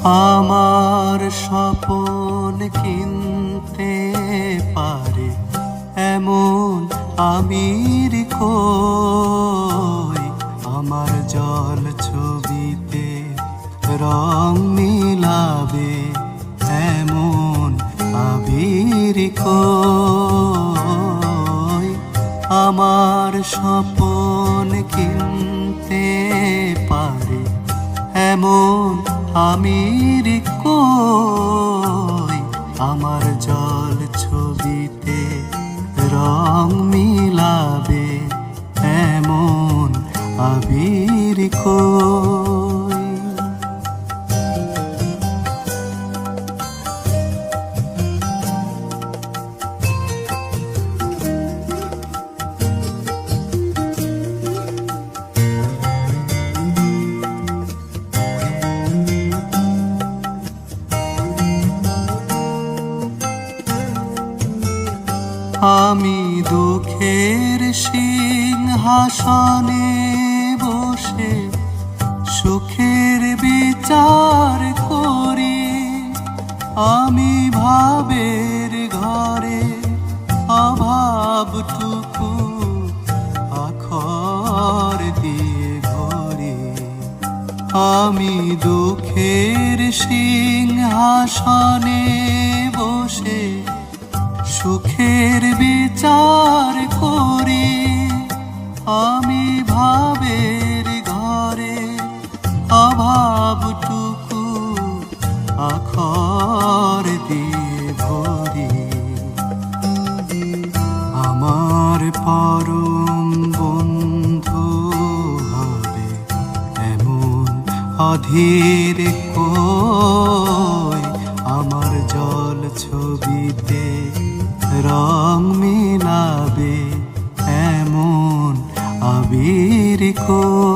আমার স্বপন কিনতে পারে এমন আমির কই, আমার জল ছবিতে রং মিলাবে এমন আবির কই। আমার স্বপন কিনতে পারে এমন আমির কই, আমার জল ছবিতে রং মিলাবে এমন আবির কই। আমি দুঃখের সিংহাসনে বসে সুখের বিচার করি, আমি ভাবের ঘরে অভাবটুকু আখর দিয়ে ভরি। আমি দুঃখের সিংহাসনে বসে সুখের বিচার করি, আমি ভাবের ঘরে অভাবটুকু আখর দিয়ে ভরি। আমার পরম বন্ধু হবে এমন অধীর কই, আমার জল ছবিতে রং মিলাবে এমন আবির কই।